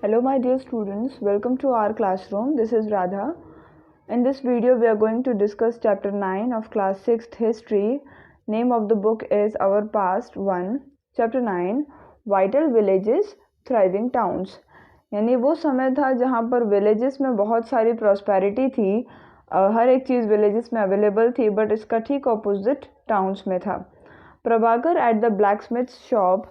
Hello my dear students, welcome to our classroom. This is Radha. In this video we are going to discuss chapter 9 of class 6th history. Name of the book is Our Past 1. Chapter 9 Vital Villages, Thriving Towns. यानी वो समय था जहाँ पर villages में बहुत सारी prosperity थी, हर एक चीज़ विलेजेस में अवेलेबल थी, बट इसका ठीक ऑपोजिट टाउन्स में था. Prabhakar at the blacksmith shop.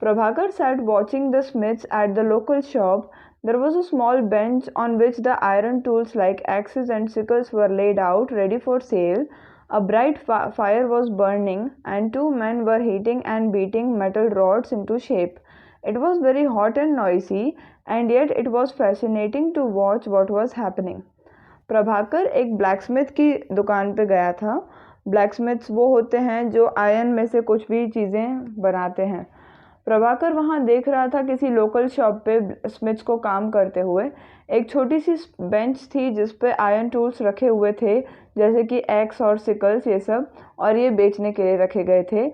Prabhakar sat watching the smiths at the local shop. There was a small bench on which the iron tools like axes and sickles were laid out, ready for sale. A bright fire was burning, and two men were heating and beating metal rods into shape. It was very hot and noisy, and yet it was fascinating to watch what was happening. Prabhakar एक blacksmith की दुकान पे गया था. ब्लैकस्मिथ्स वो होते हैं जो आयरन में से कुछ भी चीज़ें बनाते हैं. प्रभाकर वहाँ देख रहा था किसी लोकल शॉप पे स्मिथ्स को काम करते हुए. एक छोटी सी बेंच थी जिस पे आयरन टूल्स रखे हुए थे, जैसे कि एक्स और सिकल्स, ये सब, और ये बेचने के लिए रखे गए थे.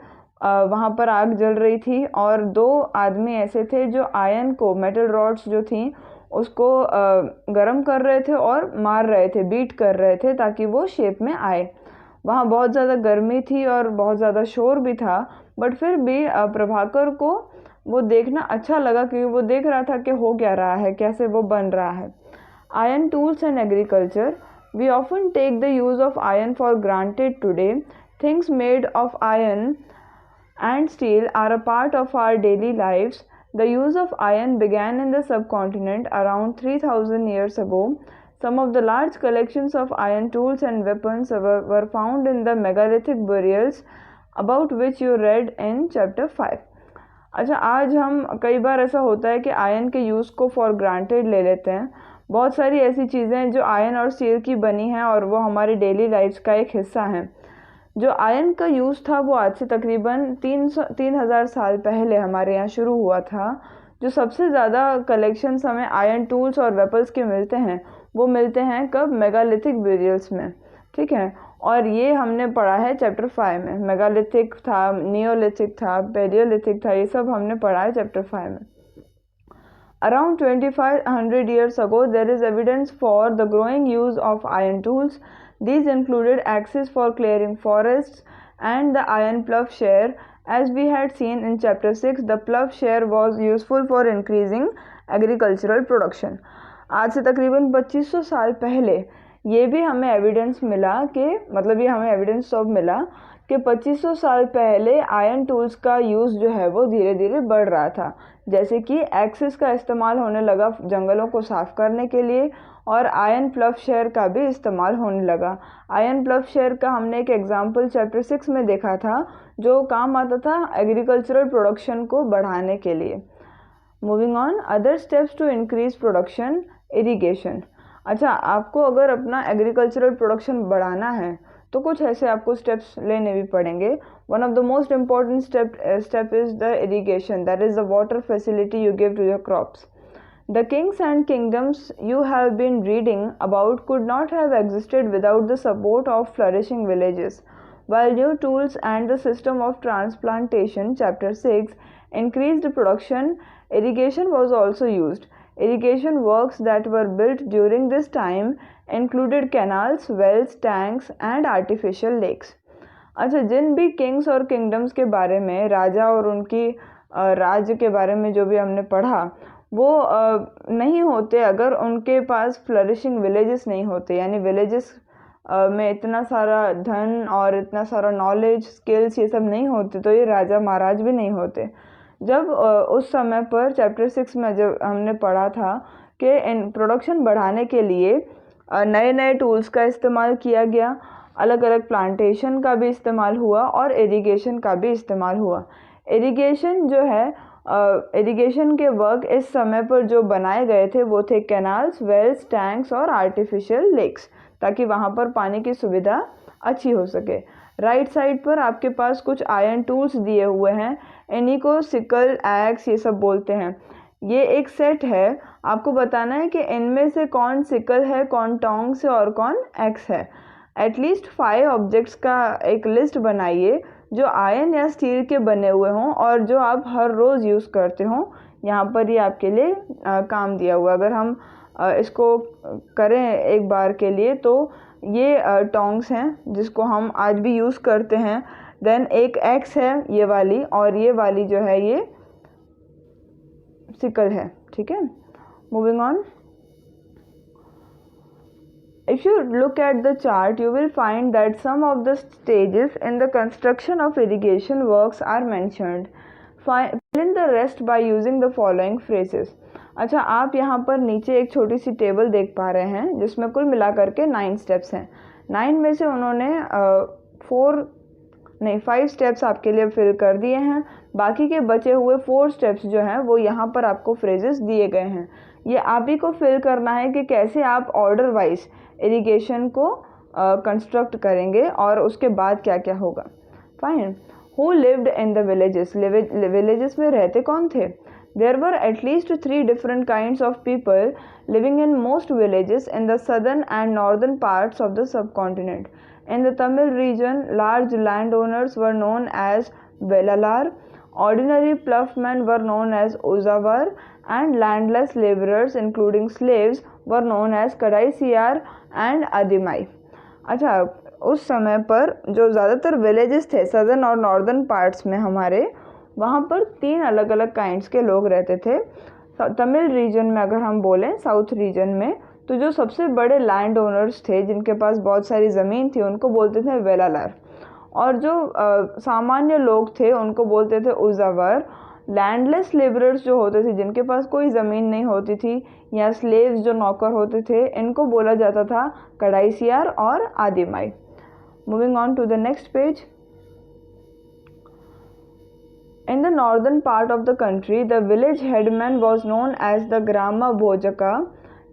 वहाँ पर आग जल रही थी और दो आदमी ऐसे थे जो आयरन को, मेटल रॉड्स जो थी उसको गर्म कर रहे थे और मार रहे थे, बीट कर रहे थे ताकि वो शेप में आए. वहाँ बहुत ज़्यादा गर्मी थी और बहुत ज़्यादा शोर भी था, बट फिर भी प्रभाकर को वो देखना अच्छा लगा क्योंकि वो देख रहा था कि हो क्या रहा है, कैसे वो बन रहा है. Iron tools and agriculture. We often take the use of iron for granted today. Things made of iron and steel are a part of our daily lives. The use of iron began in the subcontinent around 3000 years ago. Some of the large collections of iron tools and weapons were found in the megalithic burials about which you read in chapter 5. अच्छा, आज हम कई बार ऐसा होता है कि iron के use को फॉर ग्रांटेड ले लेते हैं. बहुत सारी ऐसी चीज़ें हैं जो आयरन और स्टील की बनी हैं और वो हमारी डेली लाइफ्स का एक हिस्सा हैं. जो आयरन का यूज़ था वो आज से तकरीबन 3000 साल पहले हमारे यहाँ शुरू हुआ था. जो सबसे ज़्यादा कलेक्शंस हमें आयरन टूल्स और वेपल्स के मिलते हैं वो मिलते हैं कब? मेगालिथिक ब्यूरियल्स में. ठीक है, और ये हमने पढ़ा है चैप्टर 5 में. मेगालिथिक था, नियोलिथिक था, पेलियोलिथिक था, ये सब हमने पढ़ा है चैप्टर 5 में. Around 2500 years ago, there is evidence for the growing use of iron tools. These included axes for clearing forests and the iron plowshare. As we had seen in chapter 6, the plowshare was useful for increasing agricultural production. आज से तकरीबन 2500 साल पहले ये भी हमें evidence मिला कि, मतलब ये हमें एविडेंस सब मिला कि 2500 साल पहले आयरन टूल्स का यूज़ जो है वो धीरे धीरे बढ़ रहा था. जैसे कि एक्सिस का इस्तेमाल होने लगा जंगलों को साफ़ करने के लिए, और आयरन प्लवशेयर का भी इस्तेमाल होने लगा. आयरन प्लवशेयर का हमने एक एग्जाम्पल चैप्टर 6 में देखा था जो काम आता था एग्रीकल्चरल प्रोडक्शन को बढ़ाने के लिए. Moving on, other steps to increase production. Irrigation. अच्छा, आपको अगर अपना एग्रीकल्चरल प्रोडक्शन बढ़ाना है तो कुछ ऐसे आपको स्टेप्स लेने भी पड़ेंगे. One of the most important step is the irrigation, that is the water facility you give to your crops. The kings and kingdoms you have been reading about could not have existed without the support of flourishing villages. While new tools and the system of transplantation, chapter 6, increased production, irrigation was also used. Irrigation works that were built during this time included canals, wells, tanks and artificial lakes. अच्छा, जिन भी Kings और kingdoms के बारे में, राजा और उनकी राज्य के बारे में जो भी हमने पढ़ा, वो नहीं होते अगर उनके पास फ्लरिशिंग विलेजेस नहीं होते. यानी विलेजेस में इतना सारा धन और इतना सारा नॉलेज, स्किल्स, ये सब नहीं होते तो ये राजा महाराज भी नहीं होते. जब उस समय पर चैप्टर 6 में जब हमने पढ़ा था कि इन प्रोडक्शन बढ़ाने के लिए नए नए टूल्स का इस्तेमाल किया गया, अलग अलग प्लांटेशन का भी इस्तेमाल हुआ और इरिगेशन का भी इस्तेमाल हुआ. इरिगेशन जो है, इरिगेशन के वर्क इस समय पर जो बनाए गए थे वो थे कैनाल्स, वेल्स, टैंक्स और आर्टिफिशियल लेक्स, ताकि वहाँ पर पानी की सुविधा अच्छी हो सके. राइट साइड पर आपके पास कुछ आयरन टूल्स दिए हुए हैं, इन्हीं को सिकल, एक्स, ये सब बोलते हैं. ये एक सेट है, आपको बताना है कि इनमें से कौन सिकल है, कौन टोंग्स है और कौन एक्स है. एटलीस्ट 5 ऑब्जेक्ट्स का एक लिस्ट बनाइए जो आयरन या स्टील के बने हुए हों और जो आप हर रोज़ यूज़ करते हों. यहाँ पर ये आपके लिए काम दिया हुआ। अगर हम इसको करें एक बार के लिए तो ये टोंग्स हैं जिसको हम आज भी यूज़ करते हैं। देन एक एक्स है ये वाली, और ये वाली जो है ये सिकल है। ठीक है, moving on. If you look at the chart, you will find that some of the stages in the construction of irrigation works are mentioned. Fill in the rest by using the following phrases. अच्छा, आप यहाँ पर नीचे एक छोटी सी table देख पा रहे हैं जिसमें कुल मिलाकर के 9 स्टेप्स हैं। 9 में से उन्होंने 5 स्टेप्स आपके लिए फिल कर दिए हैं। बाकी के बचे हुए 4 स्टेप्स जो हैं वो यहाँ पर आपको फ्रेजेस दिए गए हैं। ये आप ही को फिल करना है कि कैसे आप ऑर्डर वाइज इरिगेशन को कंस्ट्रक्ट करेंगे और उसके बाद क्या क्या होगा। Fine. Who lived in the villages, villages में रहते कौन थे? There were at least 3 different kinds of people living in most villages in the southern and northern parts of the subcontinent. In the Tamil region, large landowners were known as Velalar, ordinary ploughmen were known as Uzavar, and landless laborers including slaves were known as Kadaisiyar and Adimai. अच्छा, उस समय पर जो ज़्यादातर villages थे southern और northern parts में हमारे, वहाँ पर 3 अलग अलग काइंड्स के लोग रहते थे। तमिल रीजन में अगर हम बोलें, साउथ रीजन में, तो जो सबसे बड़े लैंड ओनर्स थे जिनके पास बहुत सारी ज़मीन थी उनको बोलते थे वेलालार, और जो सामान्य लोग थे उनको बोलते थे उजावर। लैंडलेस लेबरर्स जो होते थे जिनके पास कोई ज़मीन नहीं होती थी, या स्लेव्स जो नौकर होते थे, इनको बोला जाता था कड़ाईसियार और Adimai. Moving on to the next page. In the northern part of the country, the village headman was known as the Grama Bhojaka.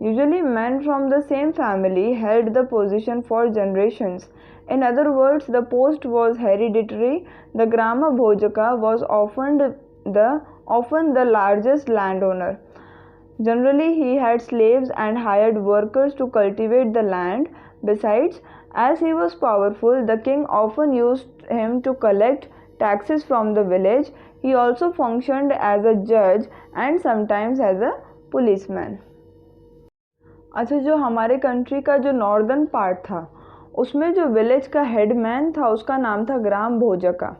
Usually men from the same family held the position for generations. In other words, the post was hereditary. The Grama Bhojaka was often the largest landowner. Generally, he had slaves and hired workers to cultivate the land. Besides, as he was powerful, the king often used him to collect taxes from the village. He also functioned as a judge and sometimes as a policeman. अच्छा, जो हमारे country का जो northern part था उसमें जो village का headman था उसका नाम था ग्राम भोजका।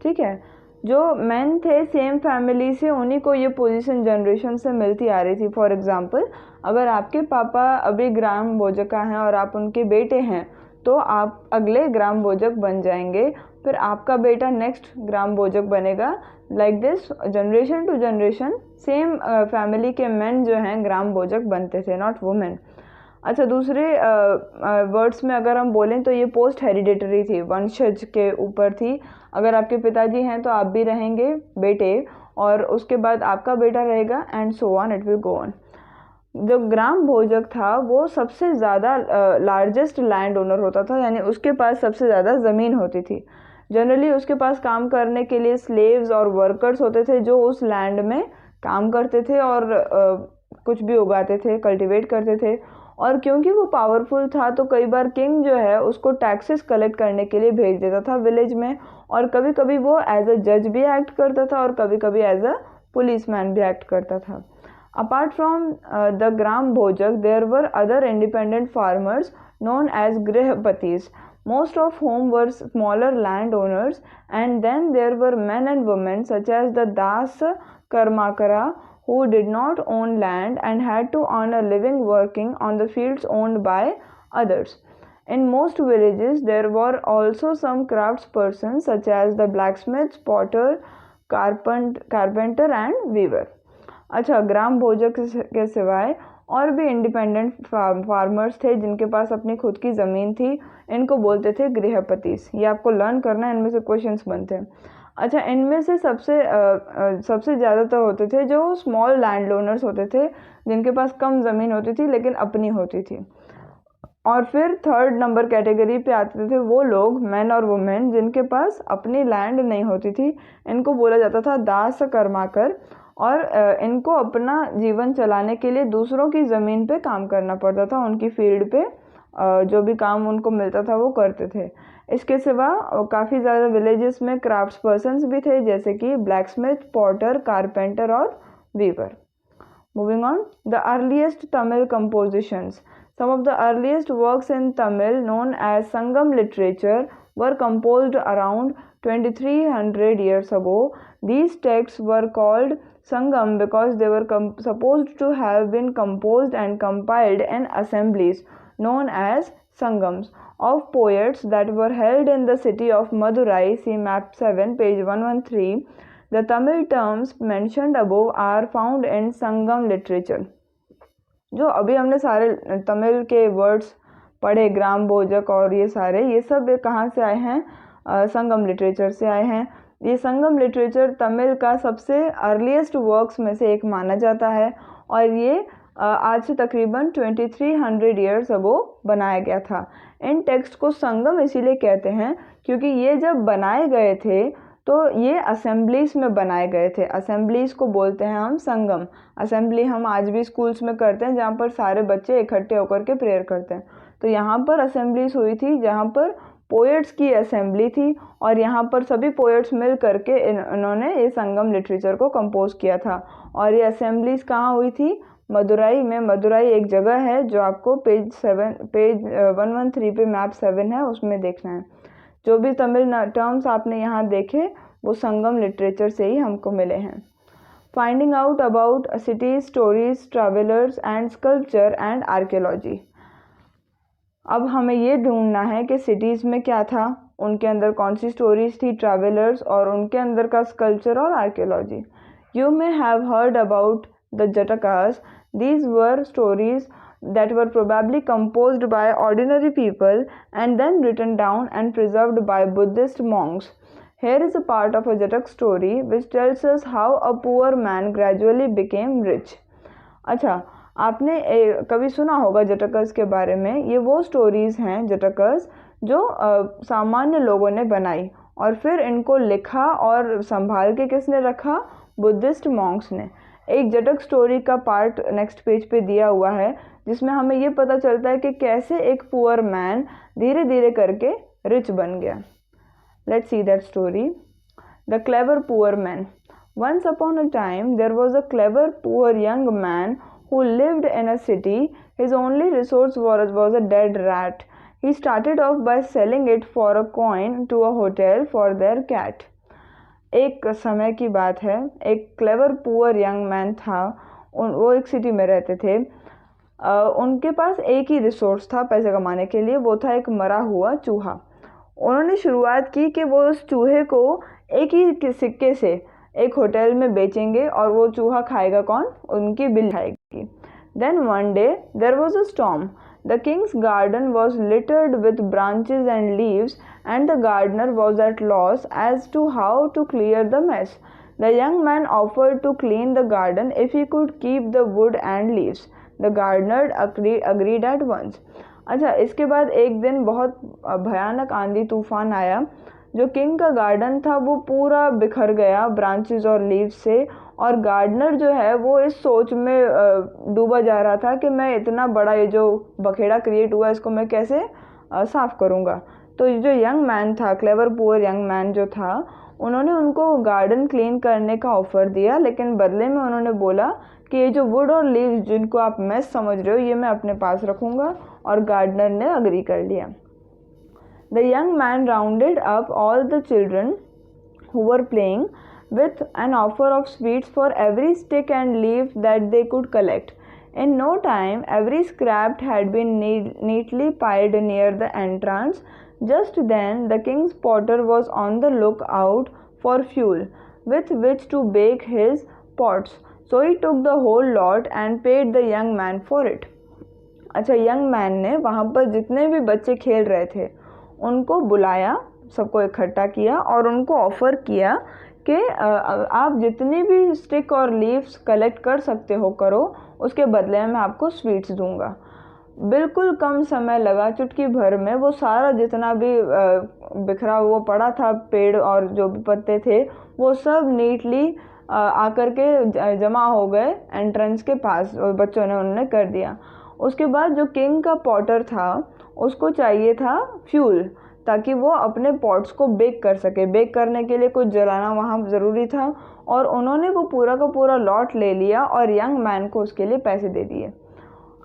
ठीक है, जो मैन थे सेम फैमिली से, उन्हीं को ये पोजीशन जनरेशन से मिलती आ रही थी। फॉर एग्जांपल, अगर आपके पापा अभी ग्राम भोजका हैं और आप उनके बेटे हैं तो आप अगले ग्राम भोजक बन जाएंगे, फिर आपका बेटा नेक्स्ट ग्राम भोजक बनेगा। Like this generation to generation same family के मेन जो हैं ग्राम भोजक बनते थे, नॉट वुमेन। अच्छा, दूसरे वर्ड्स में अगर हम बोलें तो ये पोस्ट हेरिडिटरी थी, वंशज के ऊपर थी। अगर आपके पिताजी हैं तो आप भी रहेंगे बेटे, और उसके बाद आपका बेटा रहेगा, and so on it will go on. जो ग्राम भोजक था वो सबसे ज़्यादा लार्जेस्ट लैंड ओनर होता था, यानी उसके पास सबसे ज़्यादा ज़मीन होती थी। जनरली उसके पास काम करने के लिए स्लेव्स और वर्कर्स होते थे जो उस लैंड में काम करते थे और कुछ भी उगाते थे, कल्टीवेट करते थे। और क्योंकि वो पावरफुल था तो कई बार किंग जो है उसको टैक्सेस कलेक्ट करने के लिए भेज देता था विलेज में, और कभी कभी वो एज अ जज भी एक्ट करता था और कभी कभी एज अ पुलिसमैन भी एक्ट करता था। Apart from the Gram Bhojak, there were other independent farmers known as Grihapatis, most of whom were smaller landowners, and then there were men and women such as the Das Karmakara who did not own land and had to earn a living working on the fields owned by others. In most villages, there were also some craftspersons such as the blacksmith, potter, carpenter and weaver. अच्छा, ग्राम भोजक के सिवाय और भी independent farmers थे जिनके पास अपनी खुद की ज़मीन थी, इनको बोलते थे गृहपतिस। ये आपको लर्न करना है, इनमें से क्वेश्चंस बनते हैं। अच्छा, इनमें से सबसे ज़्यादा तो होते थे जो स्मॉल लैंड ओनर्स होते थे जिनके पास कम ज़मीन होती थी लेकिन अपनी होती थी। और फिर थर्ड नंबर कैटेगरी पे आते थे वो लोग, मैन और वुमेन, जिनके पास अपनी लैंड नहीं होती थी। इनको बोला जाता था दास कर्माकर, और इनको अपना जीवन चलाने के लिए दूसरों की ज़मीन पे काम करना पड़ता था, उनकी फील्ड पे जो भी काम उनको मिलता था वो करते थे। इसके सिवा काफ़ी ज़्यादा विलेजेस में क्राफ्ट्स पर्सन्स भी थे, जैसे कि ब्लैकस्मिथ, पॉटर, कारपेंटर और weaver. Moving on, the earliest Tamil compositions. Some of the earliest works in Tamil known as Sangam literature were composed around 2300 years ago. These texts were called Sangam because they were supposed to have been composed and compiled in assemblies known as Sangams of poets that were held in the city of Madurai. See map 7, page 113. The Tamil terms mentioned above are found in Sangam literature. जो अभी हमने सारे तमिल के words पढ़े, ग्राम भोजक और ये सारे, ये सब कहाँ से आए हैं? संगम लिटरेचर से आए हैं. ये संगम लिटरेचर तमिल का सबसे अर्लीस्ट वर्क्स में से एक माना जाता है और ये आज से तकरीबन 2300 ईयर्स अगो बनाया गया था. इन टेक्स्ट को संगम इसीलिए कहते हैं क्योंकि ये जब बनाए गए थे तो ये असेंबलीज में बनाए गए थे. असेंबलीज को बोलते हैं हम संगम. असेंबली हम आज भी स्कूल्स में करते हैं जहाँ पर सारे बच्चे इकट्ठे होकर के प्रेयर करते हैं. तो यहाँ पर असेंबलीज हुई थी जहाँ पर पोएट्स की असेंबली थी और यहाँ पर सभी पोएट्स मिल करके इन्होंने ये संगम लिटरेचर को कंपोज किया था. और ये असेंबलीज कहाँ हुई थी? मदुराई में. मदुराई एक जगह है जो आपको पेज 113 पे मैप 7 है, उसमें देखना है. जो भी तमिल टर्म्स आपने यहाँ देखे वो संगम लिटरेचर से ही हमको मिले हैं. Finding out about cities, stories, travellers and sculpture and archaeology. अब हमें ये ढूंढना है कि सिटीज़ में क्या था, उनके अंदर कौन सी स्टोरीज थी, ट्रैवलर्स, और उनके अंदर का स्कल्पचर और archaeology. You may have heard about the Jatakas. These were stories that were probably composed by ordinary people and then written down and preserved by Buddhist monks. Here is a part of a Jatak story which tells us how a poor man gradually became rich. अच्छा, आपने कभी सुना होगा जटकस के बारे में. ये वो स्टोरीज़ हैं जटकस जो सामान्य लोगों ने बनाई और फिर इनको लिखा और संभाल के किसने रखा? बुद्धिस्ट मॉन्क्स ने. एक जटक स्टोरी का पार्ट नेक्स्ट पेज पे दिया हुआ है जिसमें हमें ये पता चलता है कि कैसे एक पुअर मैन धीरे धीरे करके रिच बन गया. Let's see that story. The clever poor man. Once upon a time there was a clever poor young man who lived in a city. His only resource was a dead rat. He started off by selling it for a coin to a hotel for their cat. एक समय की बात है, एक clever poor young man था. वो एक city में रहते थे. उनके पास एक ही रिसोर्स था पैसे कमाने के लिए, वो था एक मरा हुआ चूहा. उन्होंने शुरुआत की कि वो उस चूहे को एक ही सिक्के से एक होटल में बेचेंगे और वो चूहा खाएगा कौन? उनकी बिल खाएगी. Then one day there was a storm. The king's garden was littered with branches and leaves, and the gardener was at loss as to how to clear the mess. The young man offered to clean the garden if he could keep the wood and leaves. The gardener agreed at once. अच्छा, इसके बाद एक दिन बहुत भयानक आंधी तूफान आया. जो किंग का गार्डन था वो पूरा बिखर गया ब्रांचेस और लीव्स से, और गार्डनर जो है वो इस सोच में डूबा जा रहा था कि मैं इतना बड़ा ये जो बखेड़ा क्रिएट हुआ इसको मैं कैसे साफ़ करूँगा. तो जो यंग मैन था, क्लेवर पुअर यंग मैन जो था, उन्होंने उनको गार्डन क्लीन करने का ऑफ़र दिया, लेकिन बदले में उन्होंने बोला कि ये जो वुड और लीव्स जिनको आप मेस समझ रहे हो ये मैं अपने पास रखूँगा, और गार्डनर ने अग्री कर लिया. The young man rounded up all the children who were playing with an offer of sweets for every stick and leaf that they could collect. In no time, every scrap had been neatly piled near the entrance. Just then, the king's potter was on the lookout for fuel with which to bake his pots. So he took the whole lot and paid the young man for it. अच्छा, young man ने वहाँ पर जितने भी बच्चे खेल रहे थे उनको बुलाया, सबको इकट्ठा किया और उनको ऑफ़र किया कि आप जितनी भी स्टिक और लीव्स कलेक्ट कर सकते हो करो, उसके बदले में मैं आपको स्वीट्स दूंगा. बिल्कुल कम समय लगा, चुटकी भर में वो सारा जितना भी बिखरा हुआ पड़ा था पेड़ और जो भी पत्ते थे वो सब नीटली आकर के जमा हो गए एंट्रेंस के पास, और बच्चों ने उन्होंने कर दिया. उसके बाद जो किंग का पॉटर था उसको चाहिए था फ्यूल, ताकि वो अपने पॉट्स को बेक कर सके। बेक करने के लिए कुछ जलाना वहाँ ज़रूरी था और उन्होंने वो पूरा का पूरा लॉट ले लिया और यंग मैन को उसके लिए पैसे दे दिए।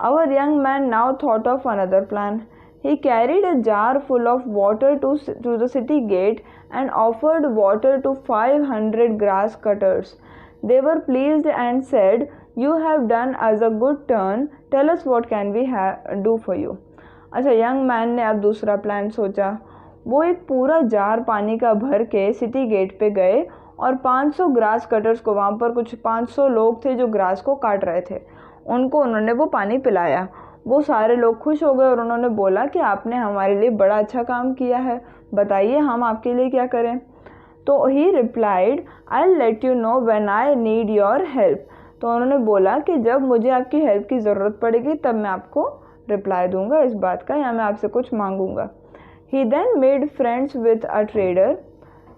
Our young man now thought of another plan. He carried a jar full of water to the city gate and offered water to 500 grass cutters. They were pleased and said, "You have done us a good turn. Tell us what can we do for you." अच्छा, young man ने अब दूसरा plan सोचा। वो एक पूरा jar पानी का भर के सिटी गेट पे गए और 500 ग्रास कटर्स को, वहाँ पर कुछ 500 लोग थे जो ग्रास को काट रहे थे, उनको उन्होंने वो पानी पिलाया। वो सारे लोग खुश हो गए और उन्होंने बोला कि आपने हमारे लिए बड़ा अच्छा काम किया है, बताइए हम आपके लिए क्या करें। तो ही replied, I let you know when I need your help. तो उन्होंने बोला कि जब मुझे आपकी हेल्प की ज़रूरत पड़ेगी तब मैं आपको रिप्लाई दूंगा इस बात का, या मैं आपसे कुछ मांगूंगा। He then made friends with a trader.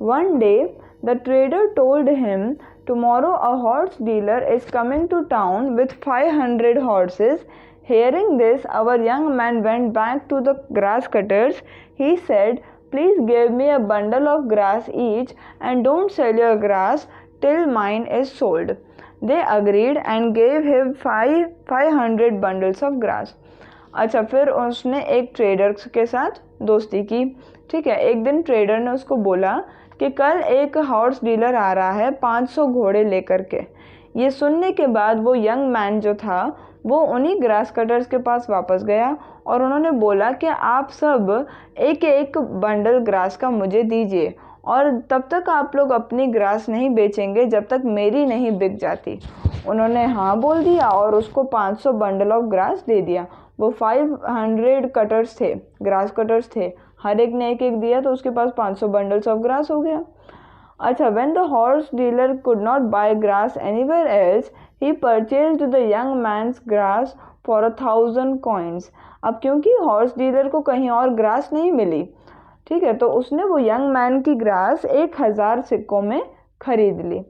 One day the trader told him, tomorrow a horse dealer is coming to town with 500 horses. Hearing this, our young man went back to the grass cutters. He said, "Please give me a bundle of grass each and don't sell your grass till mine is sold." They agreed and gave him 500 bundles of grass. अच्छा, फिर उसने एक trader के साथ दोस्ती की। ठीक है, एक दिन ट्रेडर ने उसको बोला कि कल एक हॉर्स डीलर आ रहा है 500 घोड़े लेकर के। ये सुनने के बाद वो यंग मैन जो था वो उन्हीं ग्रास कटर्स के पास वापस गया और उन्होंने बोला कि आप सब एक एक बंडल ग्रास का मुझे दीजिए और तब तक आप लोग अपनी ग्रास नहीं बेचेंगे जब तक मेरी नहीं बिक जाती। उन्होंने हाँ बोल दिया और उसको 500 बंडल ऑफ ग्रास दे दिया। वो 500 कटर्स थे, ग्रास कटर्स थे, हर एक ने एक एक दिया तो उसके पास 500 बंडल्स ऑफ ग्रास हो गया। अच्छा, when the horse dealer could not buy grass anywhere else, he purchased the young man's grass for 1,000 coins. अब क्योंकि हॉर्स डीलर को कहीं और ग्रास नहीं मिली, ठीक है, तो उसने वो यंग मैन की ग्रास 1000 सिक्कों में खरीद ली।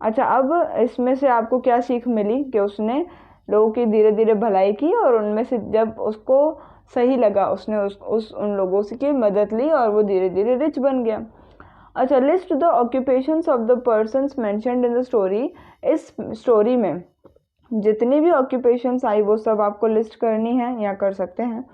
अच्छा, अब इसमें से आपको क्या सीख मिली कि उसने लोगों की धीरे धीरे भलाई की और उनमें से जब उसको सही लगा उसने उन लोगों से की मदद ली और वो धीरे धीरे रिच बन गया। अच्छा, list the occupations of the persons mentioned in the story. इस स्टोरी में जितनी भी ऑक्यूपेशंस आई वो सब आपको लिस्ट करनी है या कर सकते हैं।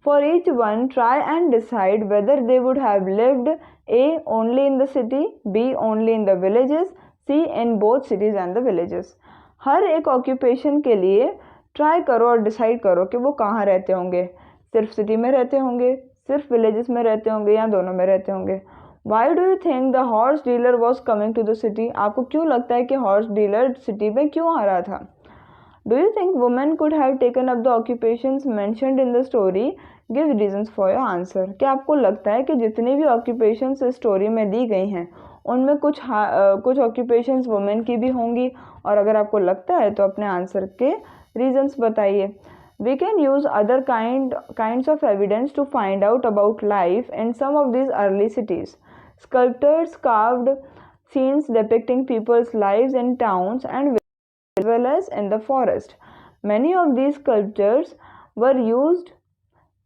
For each one try and decide whether they would have lived A only in the city, B only in the villages, C in both cities and the villages. हर एक ऑक्यूपेशन के लिए ट्राई करो और डिसाइड करो कि वो कहाँ रहते होंगे, सिर्फ सिटी में रहते होंगे, सिर्फ विलेजेस में रहते होंगे या दोनों में रहते होंगे। Why do you think the horse dealer was coming to the city. आपको क्यों लगता है कि हॉर्स डीलर सिटी में क्यों आ रहा था। Do you think women could have taken up the occupations mentioned in the story, give reasons for your answer. क्या आपको लगता है कि जितनी भी ऑक्यूपेशंस इस स्टोरी में दी गई हैं उनमें कुछ ऑक्यूपेशंस वुमेन की भी होंगी, और अगर आपको लगता है तो अपने आंसर के रीजंस बताइए। We can use other kinds of evidence to find out about life in some of these early cities. Sculptors carved scenes depicting people's lives in towns and as well as in the forest. Many of these sculptures were used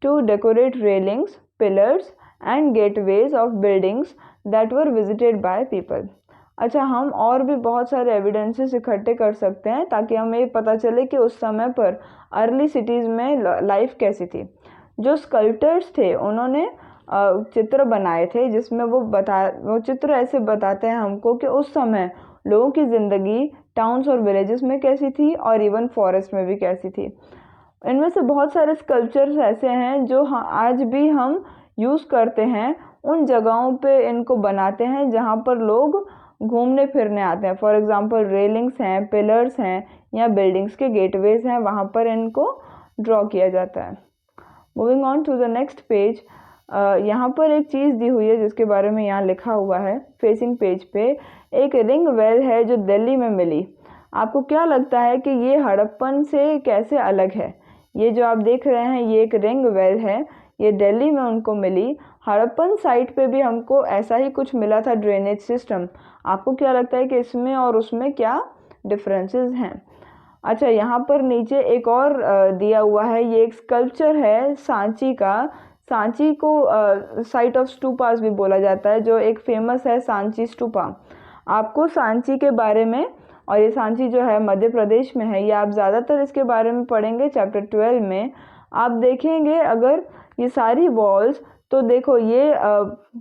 to decorate railings, pillars, and gateways of buildings that were visited by people. अच्छा, हम और भी बहुत सारे evidences इकट्ठे कर सकते हैं ताकि हमें ये पता चले कि उस समय पर अर्ली सिटीज़ में लाइफ कैसी थी। जो स्कल्पटर्स थे उन्होंने चित्र बनाए थे जिसमें वो चित्र ऐसे बताते हैं हमको कि उस समय लोगों की ज़िंदगी टाउन्स और विलेजेस में कैसी थी और इवन फॉरेस्ट में भी कैसी थी। इनमें से बहुत सारे स्कल्पचर्स ऐसे हैं जो आज भी हम यूज़ करते हैं, उन जगहों पे इनको बनाते हैं जहाँ पर लोग घूमने फिरने आते हैं। फॉर एग्ज़ाम्पल रेलिंग्स हैं, पिलर्स हैं या बिल्डिंग्स के गेटवेज हैं, वहाँ पर इनको ड्रॉ किया जाता है। Moving on to the next page, यहाँ पर एक चीज़ दी हुई है जिसके बारे में यहाँ लिखा हुआ है फेसिंग पेज पे। एक रिंग वेल है जो दिल्ली में मिली। आपको क्या लगता है कि ये हड़प्पन से कैसे अलग है। ये जो आप देख रहे हैं ये एक रिंग वेल है, ये दिल्ली में उनको मिली। हड़प्पन साइट पे भी हमको ऐसा ही कुछ मिला था, ड्रेनेज सिस्टम। आपको क्या लगता है कि इसमें और उसमें क्या डिफरेंसेस हैं। अच्छा, यहाँ पर नीचे एक और दिया हुआ है, ये एक स्कल्पचर है सांची का। सांची को साइट ऑफ स्टूपास भी बोला जाता है, जो एक फेमस है सांची स्टूपा। आपको सांची के बारे में, और ये सांची जो है मध्य प्रदेश में है, ये आप ज़्यादातर इसके बारे में पढ़ेंगे चैप्टर 12 में। आप देखेंगे अगर ये सारी वॉल्स, तो देखो ये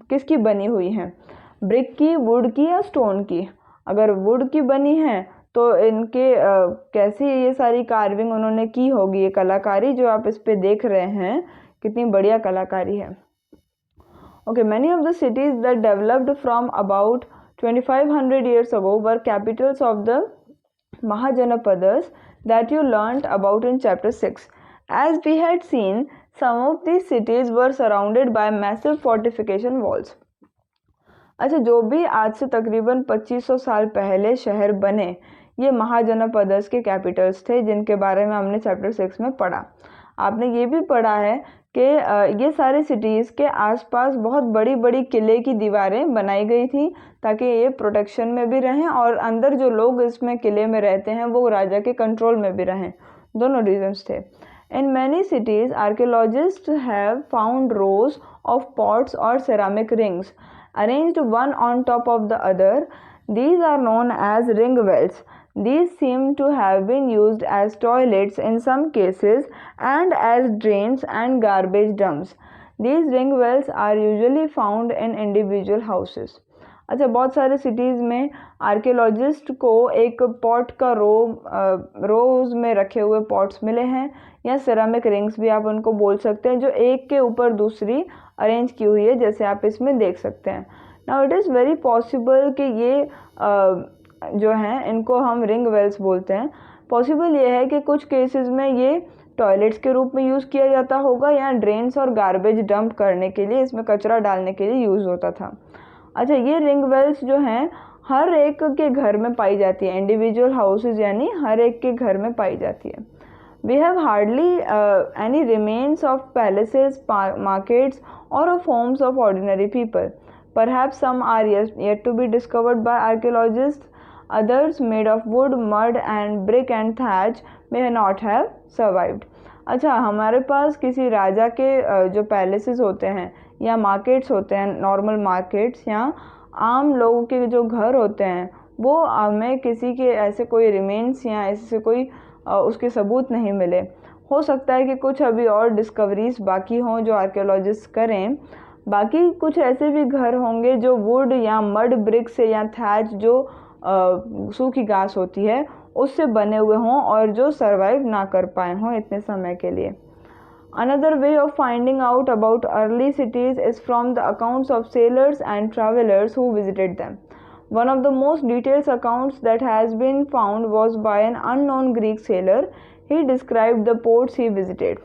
किसकी बनी हुई हैं, ब्रिक की, वुड की या स्टोन की। अगर वुड की बनी है तो इनके कैसी ये सारी कार्विंग उन्होंने की होगी, ये कलाकारी जो आप इस पे देख रहे हैं, कितनी बढ़िया कलाकारी है। Okay, many of the cities that developed from about 2500 years ago were capitals of the Mahajanapadas that you learnt about in chapter 6. As we had seen, some of these cities were surrounded by massive fortification walls. अच्छा, जो भी आज से तकरीबन 2500 साल पहले शहर बने, ये महाजनपदस के कैपिटल्स थे, जिनके बारे में हमने चैप्टर 6 में पढ़ा। आपने ये भी पढ़ा है कि ये सारे सिटीज़ के आसपास बहुत बड़ी बड़ी किले की दीवारें बनाई गई थी, ताकि ये प्रोटेक्शन में भी रहें और अंदर जो लोग इसमें किले में रहते हैं वो राजा के कंट्रोल में भी रहें। दोनों रीजंस थे। In many cities archaeologists have found rows of pots और ceramic rings arranged one on top of the other. These are known as ring wells. These seem to have been used as toilets in some cases and as drains and garbage dumps. These ring wells are usually found in individual houses. अच्छा, बहुत सारे cities में archaeologist को एक pot का रोज में रखे हुए पॉट्स मिले हैं, या सिरामिक रिंग्स भी आप उनको बोल सकते हैं, जो एक के ऊपर दूसरी अरेंज की हुई है, जैसे आप इसमें देख सकते हैं। Now it is very possible कि ये जो हैं इनको हम रिंग वेल्स बोलते हैं। पॉसिबल ये है कि कुछ केसेस में ये टॉयलेट्स के रूप में यूज़ किया जाता होगा, या ड्रेन्स और गार्बेज डंप करने के लिए, इसमें कचरा डालने के लिए यूज़ होता था। अच्छा, ये रिंग वेल्स जो हैं हर एक के घर में पाई जाती है, इंडिविजुअल हाउसेज यानी हर एक के घर में पाई जाती है। We have hardly any remains of palaces, markets, or of homes of ordinary people. Perhaps some are yet to be discovered by archaeologists. Others, made of wood, mud, and brick and thatch, may not have survived. अच्छा, हमारे पास किसी राजा के जो palaces होते हैं या markets होते हैं, नॉर्मल मार्केट्स, या आम लोगों के जो घर होते हैं, वो हमें किसी के ऐसे कोई रिमेन्स या ऐसे कोई उसके सबूत नहीं मिले। हो सकता है कि कुछ अभी और डिस्कवरीज बाकी हों जो आर्कियोलॉजिस्ट करें। बाकी कुछ ऐसे भी घर होंगे जो वुड या मड ब्रिक से या थैच, जो सूखी घास होती है, उससे बने हुए हों और जो सरवाइव ना कर पाए हों इतने समय के लिए। Another way of finding out about early cities is from the accounts of sailors and travelers who visited them. One of the most detailed accounts that has been found was by an unknown Greek sailor. He described the ports he visited.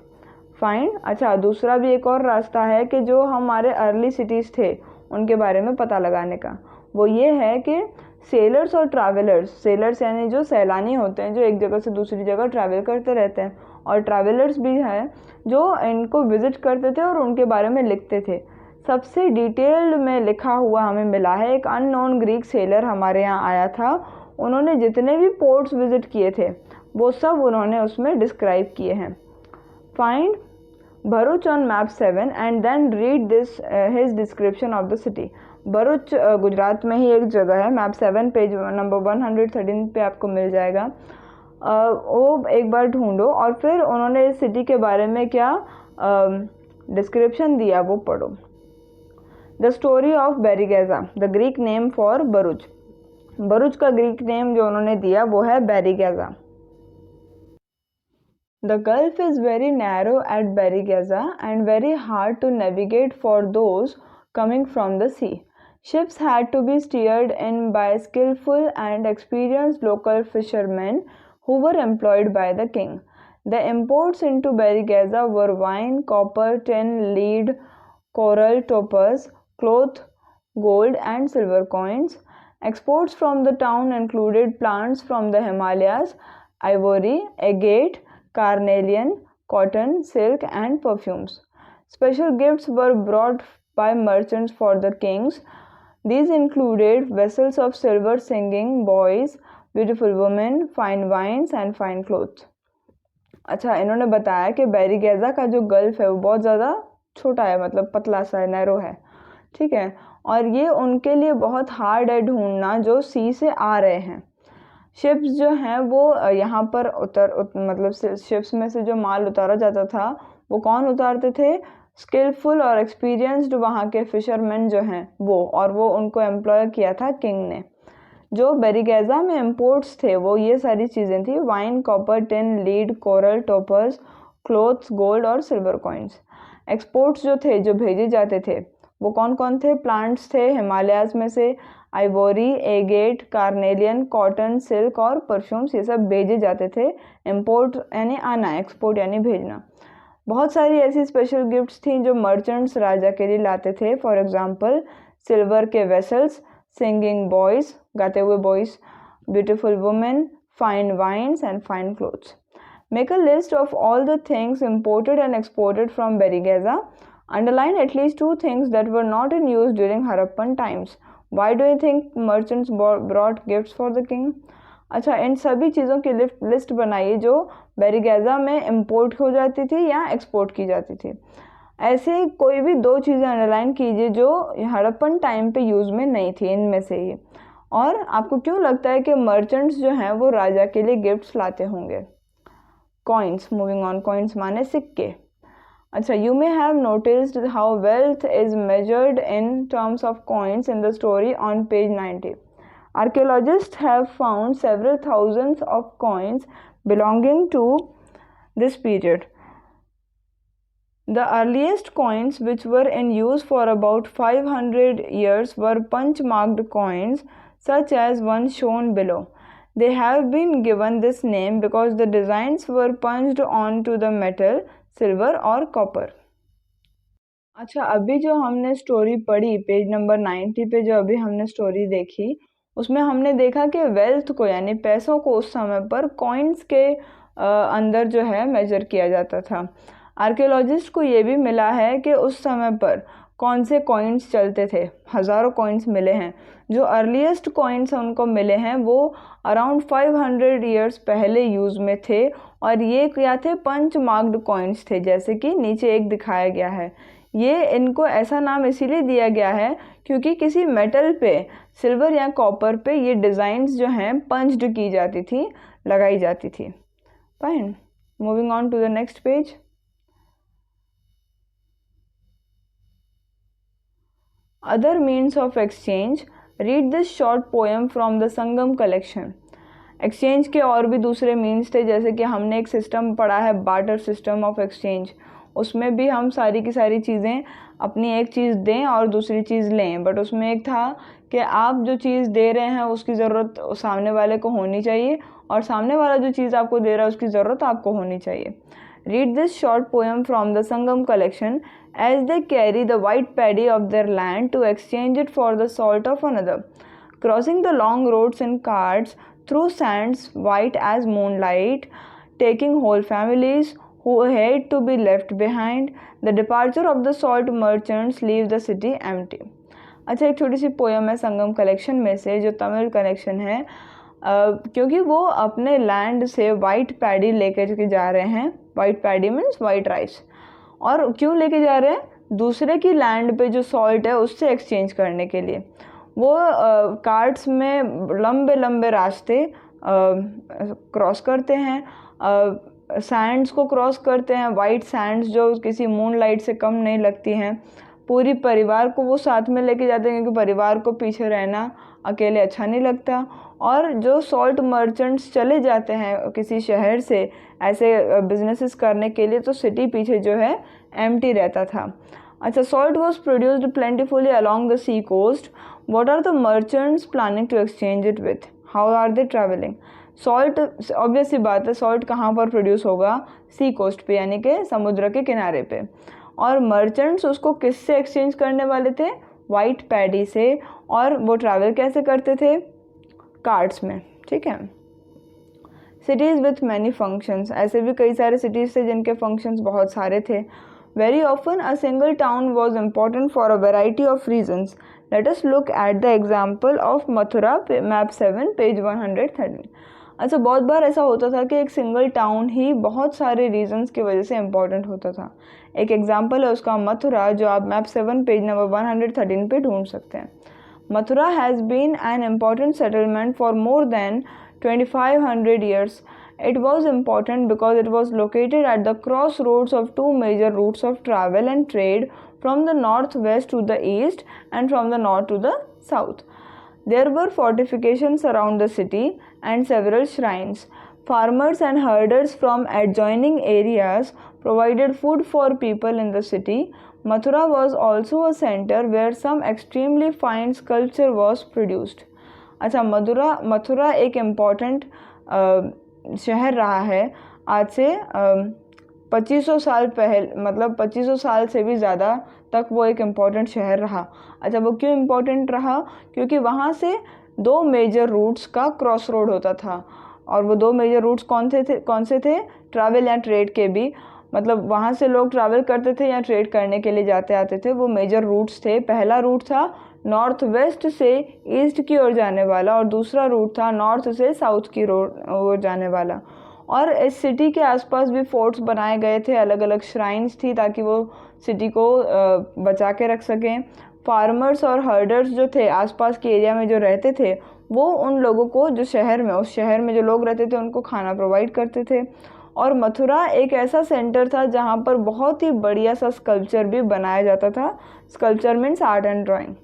Fine. अच्छा, दूसरा भी एक और रास्ता है कि जो हमारे अर्ली सिटीज़ थे उनके बारे में पता लगाने का, वो ये है कि सेलर्स और ट्रैवलर्स, सेलर्स यानी जो सैलानी होते हैं, जो एक जगह से दूसरी जगह ट्रैवल करते रहते हैं, और ट्रैवलर्स भी हैं जो इनको विज़िट करते थे और उनके बारे में लिखते थे। सबसे डिटेल्ड में लिखा हुआ हमें मिला है, एक अननोन ग्रीक सेलर हमारे यहाँ आया था, उन्होंने जितने भी पोर्ट्स विज़िट किए थे वो सब उन्होंने उसमें डिस्क्राइब किए हैं। Find Bharuch on map 7 and then read this his description of the city. Bharuch Gujarat में ही एक जगह है, मैप 7 पेज नंबर 113 पे आपको मिल जाएगा। वो एक बार ढूंढो और फिर उन्होंने इस सिटी के बारे में क्या डिस्क्रिप्शन दिया वो पढ़ो। The story of Barygaza, the Greek name for Bharuch. Bharuch का ग्रीक नेम जो उन्होंने दिया वो है बेरीगेजा। The gulf is very narrow at Berigeza and very hard to navigate for those coming from the sea. Ships had to be steered in by skillful and experienced local fishermen who were employed by the king. The imports into Berigeza were wine, copper, tin, lead, coral, topaz, cloth, gold and silver coins. Exports from the town included plants from the Himalayas, ivory, agate, carnelian, cotton, silk and perfumes. Special gifts were brought by merchants for the kings. These included vessels of silver, singing boys, beautiful women, fine wines and fine clothes. अच्छा, इन्होंने बताया कि बेरीगेजा का जो gulf है वो बहुत ज़्यादा छोटा है, मतलब पतला सा है, नैरो है, ठीक है। और ये उनके लिए बहुत हार्ड है ढूंढना जो सी से आ रहे हैं। शिप्स जो हैं वो यहाँ पर मतलब शिप्स में से जो माल उतारा जाता था वो कौन उतारते थे? स्किलफुल और एक्सपीरियंस्ड वहाँ के फिशरमैन जो हैं वो, और वो उनको एम्प्लॉय किया था किंग ने। जो बेरिगेजा में इम्पोर्ट्स थे वो ये सारी चीज़ें थी, wine, copper, tin, lead, coral, toppers, clothes, gold और सिल्वर कॉइन्स। एक्सपोर्ट्स जो थे, जो भेजे जाते थे, वो कौन कौन थे? प्लांट्स थे हिमालयाज में से, ivory, agate, carnelian, cotton, silk और परफ्यूम्स, ये सब भेजे जाते थे। इम्पोर्ट यानी आना, एक्सपोर्ट यानी भेजना। बहुत सारी ऐसी स्पेशल गिफ्ट्स थी जो मर्चेंट्स राजा के लिए लाते थे। फॉर एग्जाम्पल सिल्वर के वेसल्स, सिंगिंग बॉयज, गाते हुए boys, beautiful women, fine wines and fine clothes. Make a list of all the things imported and exported from Berigeza. Underline at least 2 things that were not in use during Harappan times. Why do you think merchants brought gifts for the king? अच्छा, इन सभी चीज़ों की list बनाइए जो बेरिगेजा में import हो जाती थी या एक्सपोर्ट की जाती थी। ऐसे कोई भी 2 चीज़ें अंडरलाइन कीजिए जो हड़प्पन टाइम पे यूज़ में नहीं थी, इनमें से ही। और आपको क्यों लगता है कि मर्चेंट्स जो हैं वो राजा के लिए गिफ्ट्स लाते होंगे? कॉइन्स, मूविंग ऑन, कॉइन्स माने सिक्के। अच्छा, you may have noticed how wealth is measured in terms of coins in the story on page 90. Archaeologists have found several thousands of coins belonging to this period. The earliest coins, which were in use for about 500 years, were punch-marked coins, such as one shown below. They have been given this name because the designs were punched onto the metal, silver और copper. अच्छा, अभी जो हमने story पढ़ी page number 90 पे, जो अभी हमने स्टोरी देखी, उसमें हमने देखा कि वेल्थ को यानी पैसों को उस समय पर कॉइन्स के अंदर जो है मेजर किया जाता था। आर्कियोलॉजिस्ट को ये भी मिला है कि उस समय पर कौन से कॉइन्स चलते थे। हज़ारों कॉइन्स मिले हैं। जो अर्लीस्ट कॉइन्स उनको मिले हैं वो अराउंड 500 ईयर्स पहले यूज़ में थे, और ये क्या थे? पंच मार्क्ड कॉइन्स थे, जैसे कि नीचे एक दिखाया गया है। ये इनको ऐसा नाम इसीलिए दिया गया है क्योंकि किसी मेटल पे, सिल्वर या कॉपर पे, ये डिज़ाइंस जो हैं पंच्ड की जाती थी, लगाई जाती थी। Fine, moving on to the next page. Other means of exchange, read this short poem from the Sangam collection. Exchange के और भी दूसरे मीन्स थे, जैसे कि हमने एक सिस्टम पढ़ा है, बार्टर सिस्टम ऑफ एक्सचेंज। उसमें भी हम सारी की सारी चीज़ें, अपनी एक चीज़ दें और दूसरी चीज़ लें, बट उसमें एक था कि आप जो चीज़ दे रहे हैं उसकी ज़रूरत सामने वाले को होनी चाहिए, और सामने वाला जो चीज़ आपको दे रहा है उसकी ज़रूरत आपको होनी चाहिए। Read this short poem from the Sangam collection. As they carry the white paddy of their land to exchange it for the salt of another, crossing the long roads in carts through sands white as moonlight, taking whole families who hate to be left behind, the departure of the salt merchants leave the city empty. अच्छा, एक छोटी सी poem है संगम collection में से, जो Tamil collection है, क्योंकि वो अपने लैंड से वाइट पैडी लेकर के जा रहे हैं। White paddy means white rice. और क्यों लेके जा रहे हैं? दूसरे की लैंड पे जो सॉल्ट है उससे एक्सचेंज करने के लिए। वो कार्ट्स में लंबे लंबे रास्ते क्रॉस करते हैं, सैंड्स को क्रॉस करते हैं, वाइट सैंड्स जो किसी मून लाइट से कम नहीं लगती हैं। पूरी परिवार को वो साथ में लेके जाते हैं, क्योंकि परिवार को पीछे रहना अकेले अच्छा नहीं लगता। और जो सॉल्ट मर्चेंट्स चले जाते हैं किसी शहर से ऐसे बिजनेसेस करने के लिए, तो सिटी पीछे जो है एम्प्टी रहता था। अच्छा, salt was produced plentifully along the sea coast. What are the merchants planning to exchange it with? How are they travelling? Salt, obvious सी बात है, सॉल्ट कहाँ पर प्रोड्यूस होगा? सी कोस्ट पे, यानी कि समुद्र के किनारे पे। और मर्चेंट्स उसको किससे एक्सचेंज करने वाले थे? वाइट पैडी से। और वो ट्रैवल कैसे करते थे? कार्ड्स में, ठीक है। सिटीज़ विथ मैनी फंक्शंस, ऐसे भी कई सारे सिटीज़ थे जिनके फंक्शंस बहुत सारे थे। Very often a single town was important for a variety of reasons. Let us look at the example of Mathura, map 7 page 113। अच्छा, बहुत बार ऐसा होता था कि एक सिंगल टाउन ही बहुत सारे रीजंस की वजह से इम्पोर्टेंट होता था। एक एग्जांपल है उसका मथुरा, जो आप मैप 7 पेज नंबर 113 पे ढूंढ सकते हैं। Mathura has been an important settlement for more than 2500 years. It was important because it was located at the crossroads of two major routes of travel and trade, from the northwest to the east and from the north to the south. There were fortifications around the city and several shrines. Farmers and herders from adjoining areas provided food for people in the city. Mathura was also a center where some extremely fine sculpture was produced. अच्छा, मथुरा एक important शहर रहा है आज से 2500 साल पहले, मतलब 2500 साल से भी ज़्यादा तक वो एक इम्पॉर्टेंट शहर रहा। अच्छा, वो क्यों इम्पॉर्टेंट रहा? क्योंकि वहाँ से दो मेजर रूट्स का क्रॉस रोड होता था, और वो दो मेजर रूट्स कौन से थे? ट्रैवल या ट्रेड के भी, मतलब वहाँ से लोग ट्रैवल करते थे या ट्रेड करने के लिए जाते आते थे। वो मेजर रूट्स थे। पहला रूट था नॉर्थ वेस्ट से ईस्ट की ओर जाने वाला, और दूसरा रूट था नॉर्थ से साउथ की ओर जाने वाला। और इस सिटी के आसपास भी फोर्ट्स बनाए गए थे, अलग अलग श्राइन्स थी, ताकि वो सिटी को बचा के रख सकें। फार्मर्स और हर्डर्स जो थे आसपास के एरिया में जो रहते थे, वो उन लोगों को जो उस शहर में जो लोग रहते थे उनको खाना प्रोवाइड करते थे। और मथुरा एक ऐसा सेंटर था जहाँ पर बहुत ही बढ़िया सा स्कल्पचर भी बनाया जाता था। Sculpture means art and drawing.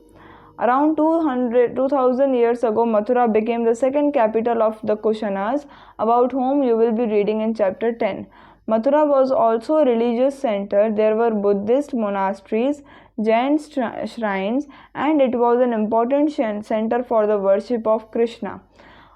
Around 2000 years ago, Mathura became the second capital of the Kushanas, about whom you will be reading in chapter 10. Mathura was also a religious center. There were Buddhist monasteries, Jain shrines, and it was an important center for the worship of Krishna.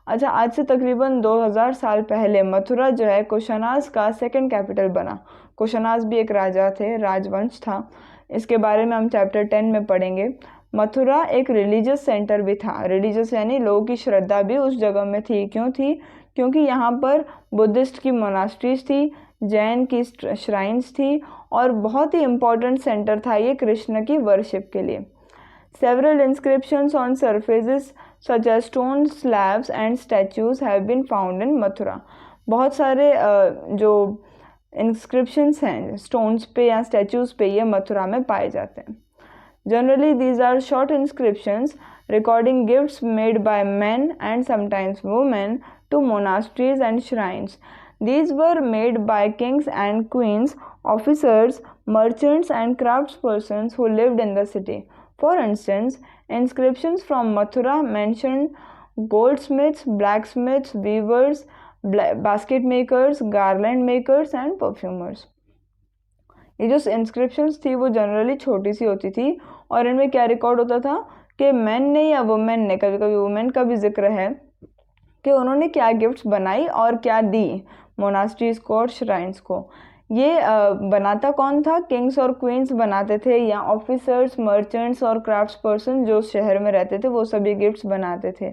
अच्छा, आज से तकरीबन 2000 साल पहले मथुरा जो है कुशानास का second capital बना। कुशानास भी एक राजा थे, राजवंश था। इसके बारे में हम चैप्टर 10 में पढ़ेंगे। मथुरा एक रिलीजियस सेंटर भी था। रिलीजियस यानी लोगों की श्रद्धा भी उस जगह में थी। क्यों थी? क्योंकि यहाँ पर बुद्धिस्ट की मोनास्ट्रीज थी, जैन की श्राइन्स थी, और बहुत ही इम्पोर्टेंट सेंटर था ये कृष्ण की वर्शिप के लिए। Several inscriptions on surfaces such as stone slabs and statues have been found in Mathura. बहुत सारे जो inscriptions हैं stones पे या statues पे, ये मथुरा में पाए जाते हैं। Generally, these are short inscriptions recording gifts made by men and sometimes women to monasteries and shrines. These were made by kings and queens, officers, merchants, and craftspersons who lived in the city. For instance, inscriptions from Mathura mention goldsmiths, blacksmiths, weavers, basket makers, garland makers, and perfumers. ये जो inscriptions थी वो generally छोटी सी होती थी, और इनमें क्या रिकॉर्ड होता था कि मैन ने या वुमेन ने, कभी कभी वुमेन का भी जिक्र है, कि उन्होंने क्या गिफ्ट्स बनाई और क्या दी मोनास्ट्रीज को और श्राइन्स को। ये बनाता कौन था? किंग्स और क्वींस बनाते थे, या ऑफिसर्स, मर्चेंट्स और क्राफ्ट्स पर्सन जो शहर में रहते थे वो सभी गिफ्ट्स बनाते थे।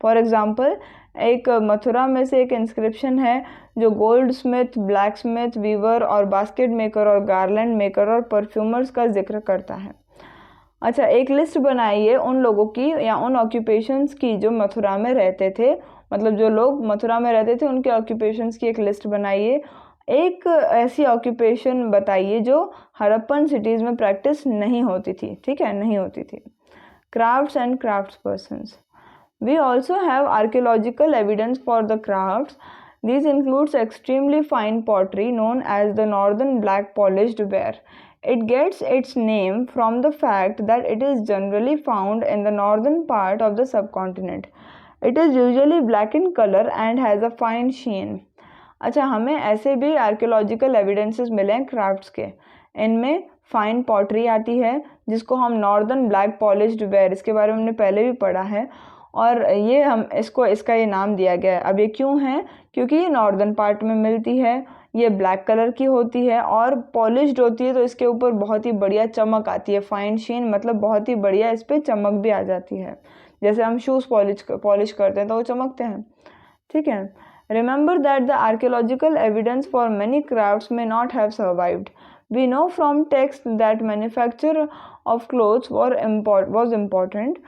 फॉर एग्जाम्पल, एक मथुरा में से एक इंस्क्रिप्शन है जो goldsmith, blacksmith, weaver और बास्केट मेकर और गार्लैंड मेकर और परफ्यूमर्स का जिक्र करता है। अच्छा, एक लिस्ट बनाइए उन लोगों की या उन ऑक्यूपेशंस की जो मथुरा में रहते थे, मतलब जो लोग मथुरा में रहते थे उनके ऑक्यूपेशंस की एक लिस्ट बनाइए। एक ऐसी ऑक्यूपेशन बताइए जो हड़प्पन सिटीज़ में प्रैक्टिस नहीं होती थी। ठीक है, नहीं होती थी। Crafts and crafts persons. We also have archaeological evidence for the crafts. These includes extremely fine pottery known as the northern black polished ware. It gets its name from the fact that it is generally found in the northern part of the subcontinent. It is usually black in color and has a fine sheen. अच्छा, हमें ऐसे भी archaeological evidences मिले हैं crafts के। इनमें fine pottery आती है जिसको हम नॉर्दर्न ब्लैक पॉलिश्ड वेयर, इसके बारे में हमने पहले भी पढ़ा है, और ये हम इसका ये नाम दिया गया है। अब ये क्यों है? क्योंकि ये नॉर्दर्न पार्ट में मिलती है, ये ब्लैक कलर की होती है और पॉलिश्ड होती है, तो इसके ऊपर बहुत ही बढ़िया चमक आती है। फाइन शीन मतलब बहुत ही बढ़िया इस पर चमक भी आ जाती है। जैसे हम शूज़ पॉलिश करते हैं तो वो चमकते हैं। ठीक है। Remember that the archaeological evidence for many crafts may not have survived. We know from texts that manufacture of clothes was important.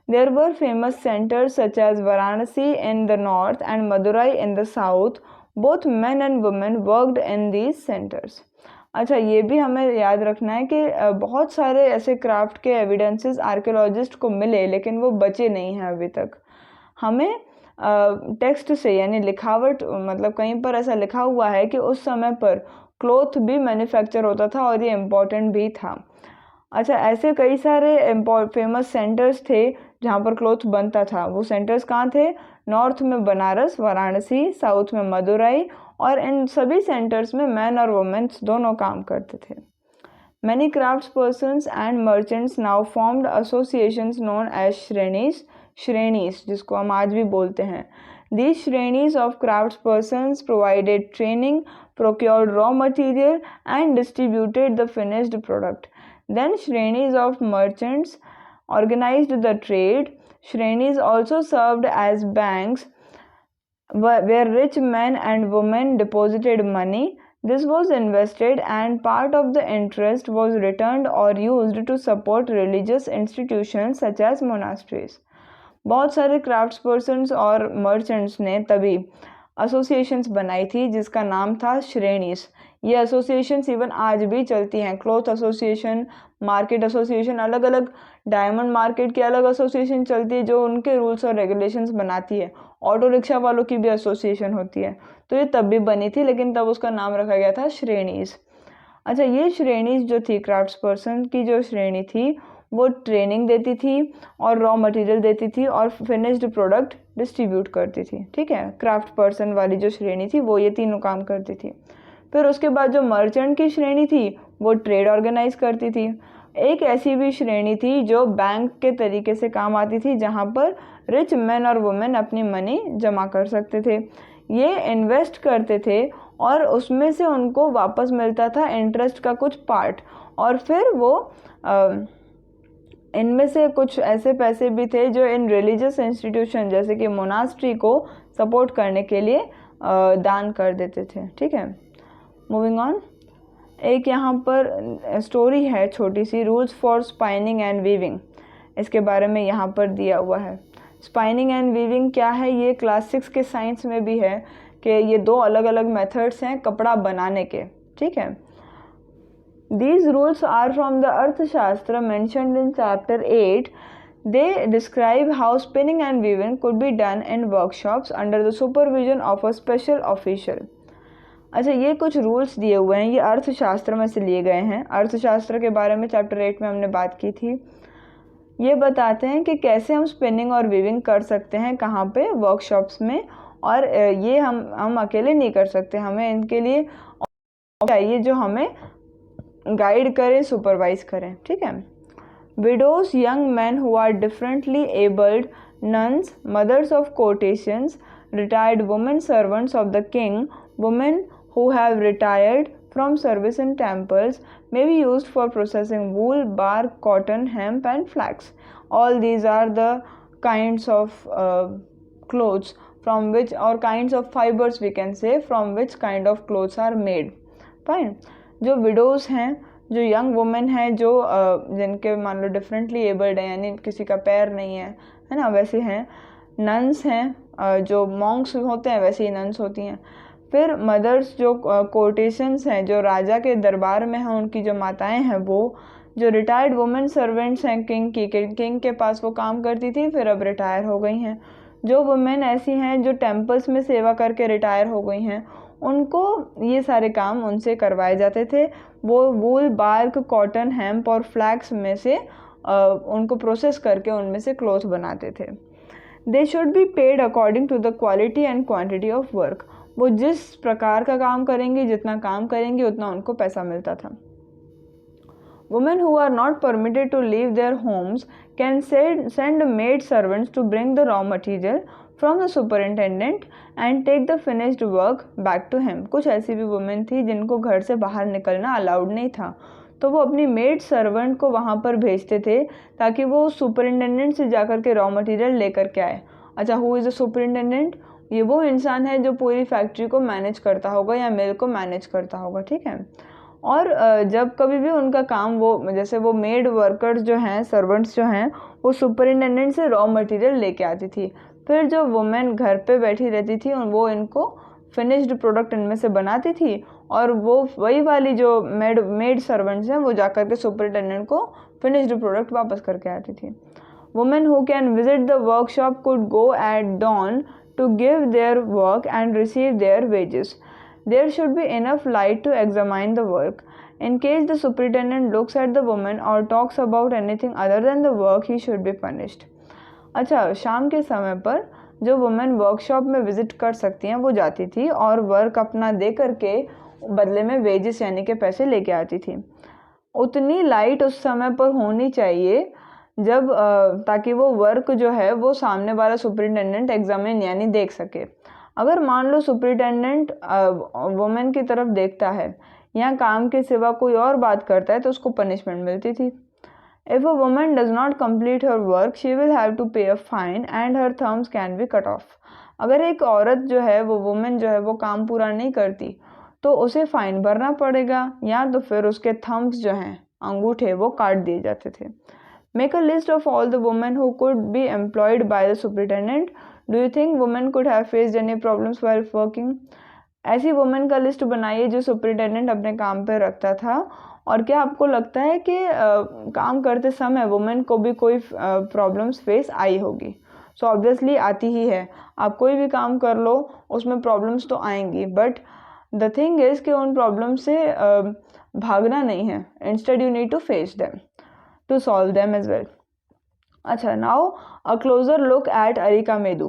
There were famous centers such as Varanasi in the north and Madurai in the south. Both men and women worked in these centers. अच्छा, ये भी हमें याद रखना है कि बहुत सारे ऐसे क्राफ्ट के एविडेंसेस आर्कियोलॉजिस्ट को मिले, लेकिन वो बचे नहीं हैं अभी तक। हमें टेक्स्ट से यानी लिखावट, मतलब कहीं पर ऐसा लिखा हुआ है कि उस समय पर क्लॉथ भी मैन्युफैक्चर होता था और ये इम्पॉर्टेंट भी था। अच्छा, ऐसे कई सारे फेमस सेंटर्स थे जहाँ पर क्लॉथ बनता था। वो सेंटर्स कहाँ थे? नॉर्थ में बनारस, वाराणसी, साउथ में मदुरई, और इन सभी सेंटर्स में मैन और वुमेन्स दोनों काम करते थे। Many craftspersons and merchants now formed associations known as श्रेणीज जिसको हम आज भी बोलते हैं। These श्रेणीज of craftspersons provided training, procured raw material and distributed the finished product. Then श्रेणीज of merchants organized the trade. श्रेणीज also served as banks where rich men and women deposited money. This was invested and part of the interest was returned or used to support religious institutions such as monasteries. बहुत सारे crafts persons और merchants ने तभी associations बनाई थी जिसका नाम था श्रेणीज। ये एसोसिएशंस इवन आज भी चलती हैं। क्लॉथ एसोसिएशन, मार्केट एसोसिएशन, अलग अलग डायमंड मार्केट की अलग एसोसिएशन चलती है जो उनके रूल्स और रेगुलेशंस बनाती है। ऑटो रिक्शा वालों की भी एसोसिएशन होती है। तो ये तब भी बनी थी, लेकिन तब उसका नाम रखा गया था श्रेणीज। अच्छा, ये श्रेणीज जो थी, क्राफ्ट्स पर्सन की जो श्रेणी थी, वो ट्रेनिंग देती थी और रॉ मटेरियल देती थी और फिनिश्ड प्रोडक्ट डिस्ट्रीब्यूट करती थी। ठीक है, क्राफ्ट पर्सन वाली जो श्रेणी थी वो ये तीनों काम करती थी। फिर उसके बाद जो मर्चेंट की श्रेणी थी वो ट्रेड ऑर्गेनाइज करती थी। एक ऐसी भी श्रेणी थी जो बैंक के तरीके से काम आती थी, जहाँ पर रिच मैन और वुमेन अपनी मनी जमा कर सकते थे। ये इन्वेस्ट करते थे और उसमें से उनको वापस मिलता था इंटरेस्ट का कुछ पार्ट, और फिर वो इनमें से कुछ ऐसे पैसे भी थे जो इन रिलीजियस इंस्टीट्यूशन जैसे कि मोनास्ट्री को सपोर्ट करने के लिए दान कर देते थे। ठीक है, मूविंग ऑन। एक यहाँ पर स्टोरी है छोटी सी, rules for spinning and weaving. इसके बारे में यहाँ पर दिया हुआ है। स्पाइनिंग एंड वीविंग क्या है? ये क्लास 6 के साइंस में भी है कि ये दो अलग अलग मेथड्स हैं कपड़ा बनाने के। ठीक है, These rules are from the Arthashastra mentioned in chapter 8. They describe how spinning and weaving could be done in workshops under the supervision of a special official. अच्छा, ये कुछ रूल्स दिए हुए हैं, ये अर्थशास्त्र में से लिए गए हैं। अर्थशास्त्र के बारे में चैप्टर 8 में हमने बात की थी। ये बताते हैं कि कैसे हम स्पिनिंग और वीविंग कर सकते हैं, कहाँ पे? वर्कशॉप्स में। और ये हम अकेले नहीं कर सकते, हमें इनके लिए चाहिए जो हमें गाइड करें, सुपरवाइज करें। ठीक है, widows, young man who are differently abled, nuns, mothers of courtesans, retired women servants of the king, women who have retired from service in temples may be used for processing wool, bark, cotton, hemp and flax. All these are the kinds of clothes from which, or kinds of fibers we can say, from which kind of clothes are made. Fine. जो widows हैं, जो young women हैं, जो जिनके मान लो differently abled है यानी किसी का पैर नहीं है ना, वैसे हैं। नन्स हैं, जो मॉन्क्स होते हैं वैसे ही नन्स होती हैं। फिर मदर्स, जो कोर्टेशंस हैं, जो राजा के दरबार में हैं, उनकी जो माताएं हैं वो। जो रिटायर्ड वुमेन सर्वेंट्स हैं किंग की, किंग के पास वो काम करती थी, फिर अब रिटायर हो गई हैं। जो वुमेन ऐसी हैं जो टेम्पल्स में सेवा करके रिटायर हो गई हैं, उनको ये सारे काम उनसे करवाए जाते थे। वो वूल, बार्क, कॉटन, हेम्प और फ्लैक्स में से उनको प्रोसेस करके उनमें से क्लॉथ बनाते थे। They should be paid according to the quality and quantity of work. वो जिस प्रकार का काम करेंगे, जितना काम करेंगे, उतना उनको पैसा मिलता था। Women who are not permitted to leave their homes can send maid servants to bring the raw material from the superintendent and take the finished work back to him. कुछ ऐसी भी वुमेन थी जिनको घर से बाहर निकलना अलाउड नहीं था, तो वो अपनी मेड सर्वेंट को वहाँ पर भेजते थे ताकि वो सुपरिटेंडेंट से जाकर के रॉ मटेरियल लेकर के आए। अच्छा, हु इज़ अ सुपरिटेंडेंट? ये वो इंसान है जो पूरी फैक्ट्री को मैनेज करता होगा या मिल को मैनेज करता होगा। ठीक है, और जब कभी भी उनका काम वो जैसे वो मेड वर्कर्स जो हैं, सर्वेंट्स जो हैं, वो सुपरिटेंडेंट से रॉ मटेरियल लेके आती थी। फिर जो वुमेन घर पे बैठी रहती थी वो इनको फिनिश्ड प्रोडक्ट इनमें से बनाती थी, और वो वही वाली जो मेड सर्वेंट्स हैं वो जाकर के सुपरिटेंडेंट को फिनिश्ड प्रोडक्ट वापस करके आती थी। Women who can visit the workshop could go at dawn to give their work and receive their wages. There should be enough light to examine the work. In case the superintendent looks at the woman or talks about anything other than the work, he should be punished. अच्छा, शाम के समय पर जो women workshop में visit कर सकती हैं वो जाती थी और वर्क अपना दे करके बदले में वेजेस यानी कि पैसे लेके आती थी। उतनी लाइट उस समय पर होनी चाहिए जब ताकि वो वर्क जो है वो सामने वाला सुपरिटेंडेंट एग्जामिन यानी देख सके। अगर मान लो सुपरिटेंडेंट वुमेन की तरफ देखता है या काम के सिवा कोई और बात करता है तो उसको पनिशमेंट मिलती थी। If a woman does not complete her work she will have to pay a fine and her thumbs can be cut off. अगर एक औरत जो है वो वुमेन जो है वो काम पूरा नहीं करती तो उसे फाइन भरना पड़ेगा, या तो फिर उसके थम्स जो हैं, अंगूठे, वो काट दिए जाते थे। Make a list of all the women who could be employed by the superintendent. Do you think women could have faced any problems while working? ऐसी वुमेन का लिस्ट बनाइए जो सुपरिटेंडेंट अपने काम पे रखता था, और क्या आपको लगता है कि काम करते समय वुमेन को भी कोई प्रॉब्लम्स फेस आई होगी? सो ऑब्वियसली आती ही है। आप कोई भी काम कर लो उसमें प्रॉब्लम्स तो आएंगी, बट द थिंग इज़ कि उन प्रॉब्लम से भागना नहीं है, instead you need to face them to solve them as well. Acha, now a closer look at Arika Medu.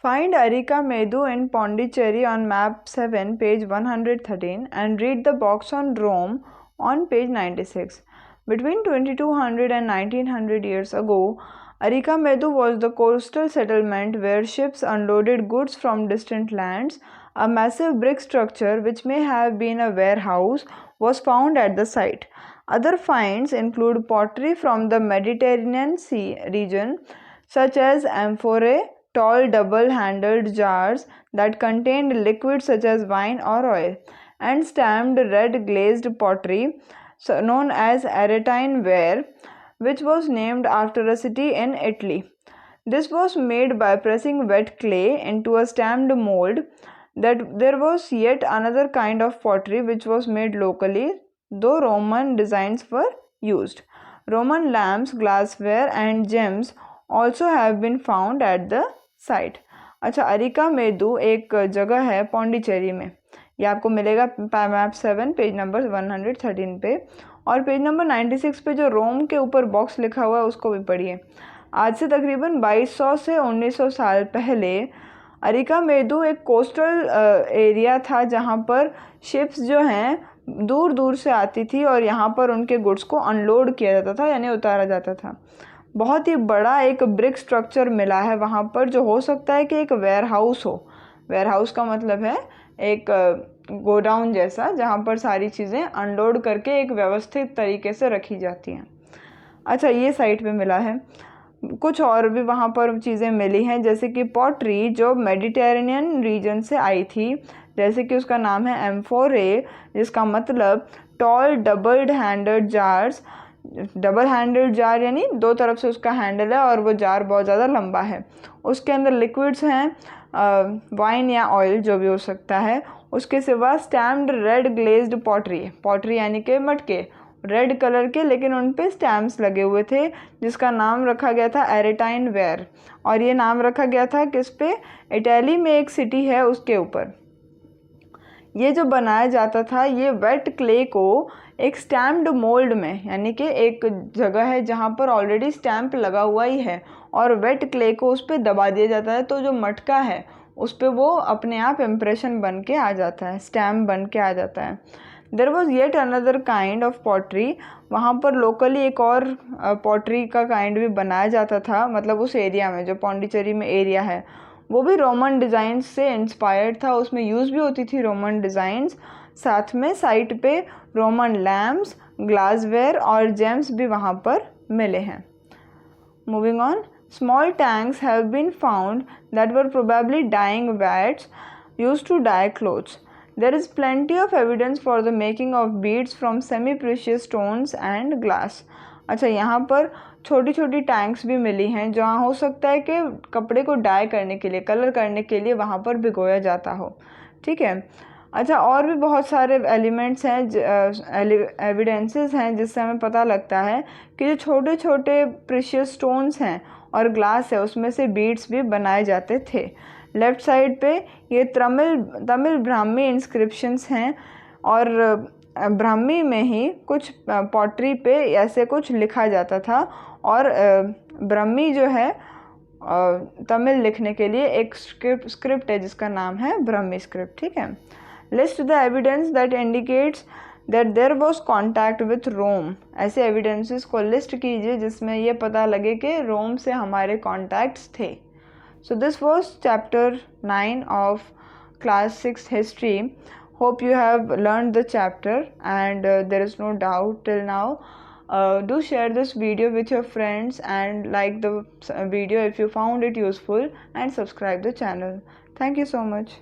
Find Arika Medu in Pondicherry on map 7, page 113, and read the box on Rome on page 96. Between 2200 and 1900 years ago, Arika Medu was the coastal settlement where ships unloaded goods from distant lands. A massive brick structure, which may have been a warehouse, was found at the site. Other finds include pottery from the Mediterranean Sea region, such as amphorae, tall double-handled jars that contained liquids such as wine or oil, and stamped red glazed pottery known as Aretine ware, which was named after a city in Italy. This was made by pressing wet clay into a stamped mold. That there was yet another kind of pottery which was made locally, though Roman designs were used. Roman lamps, glassware and gems also have been found at the site. अच्छा, areca medu एक जगह है पौंडीचेरी में, ये आपको मिलेगा map 7 page number 113 पे, और पेज नंबर 96 पे जो रोम के ऊपर बॉक्स लिखा हुआ है उसको भी पढ़िए। आज से तकरीबन 2200 से 1900 साल पहले अरिका मेदू एक कोस्टल एरिया था जहाँ पर शिप्स जो हैं दूर दूर से आती थी और यहाँ पर उनके गुड्स को अनलोड किया जाता था यानी उतारा जाता था। बहुत ही बड़ा एक ब्रिक स्ट्रक्चर मिला है वहाँ पर, जो हो सकता है कि एक वेयर हाउस हो। वेयर हाउस का मतलब है एक गोडाउन जैसा जहाँ पर सारी चीज़ें अनलोड करके एक व्यवस्थित तरीके से रखी जाती हैं। अच्छा, ये साइट पे मिला है। कुछ और भी वहाँ पर चीज़ें मिली हैं, जैसे कि पॉटरी जो मेडिटेरेनियन रीजन से आई थी, जैसे कि उसका नाम है एम्फोरे, जिसका मतलब tall doubled handled jars. Double handled jar यानी दो तरफ से उसका हैंडल है और वो जार बहुत ज़्यादा लंबा है। उसके अंदर लिक्विड्स हैं, वाइन या ऑयल जो भी हो सकता है। उसके सिवा stamped red glazed pottery, pottery यानी कि मटके रेड कलर के, लेकिन उन पे स्टैम्प्स लगे हुए थे, जिसका नाम रखा गया था एरेटाइन वेयर। और ये नाम रखा गया था किस पे? इटली में एक सिटी है उसके ऊपर। ये जो बनाया जाता था ये वेट क्ले को एक स्टैम्प्ड मोल्ड में, यानी कि एक जगह है जहाँ पर ऑलरेडी स्टैम्प लगा हुआ ही है और वेट क्ले को उस पर दबा दिया जाता है, तो जो मटका है उस पर वो अपने आप इम्प्रेशन बन के आ जाता है, स्टैम्प बन के आ जाता है। There was yet another kind of pottery, वहाँ पर लोकली एक और पॉटरी का काइंड भी बनाया जाता था, मतलब उस एरिया में जो पौंडीचेरी में एरिया है वो भी रोमन डिज़ाइंस से इंस्पायर्ड था, उसमें यूज़ भी होती थी रोमन डिज़ाइंस। साथ में साइट पे रोमन लैम्प्स, ग्लासवेयर और जेम्स भी वहाँ पर मिले हैं। Moving on, small tanks have been found that were probably dyeing vats used to dye clothes. There is plenty of evidence for the making of beads from semi-precious stones and glass. अच्छा, यहाँ पर छोटी छोटी tanks भी मिली हैं जहाँ हो सकता है कि कपड़े को डाई करने के लिए, कलर करने के लिए वहाँ पर भिगोया जाता हो. ठीक है. अच्छा, और भी बहुत सारे एलिमेंट्स हैं, एविडेंसेस हैं जिससे हमें पता लगता है कि जो छोटे छोटे प्रीशियस स्टोन्स हैं और ग्लास है उसमें से बीड्स भी बनाए जाते थे. लेफ़्ट साइड पे ये तमिल ब्राह्मी इंस्क्रिप्शंस हैं और ब्राह्मी में ही कुछ पॉटरी पे ऐसे कुछ लिखा जाता था और ब्राह्मी जो है तमिल लिखने के लिए एक स्क्रिप्ट है जिसका नाम है ब्राह्मी स्क्रिप्ट. ठीक है. List the evidence that indicates that there was contact with Rome. ऐसे एविडेंसेस को लिस्ट कीजिए जिसमें ये पता लगे कि रोम से हमारे कॉन्टैक्ट्स थे. So this was chapter 9 of class 6 history. Hope you have learned the chapter and there is no doubt till now. Do share this video with your friends and like the video if you found it useful, and subscribe the channel. Thank you so much.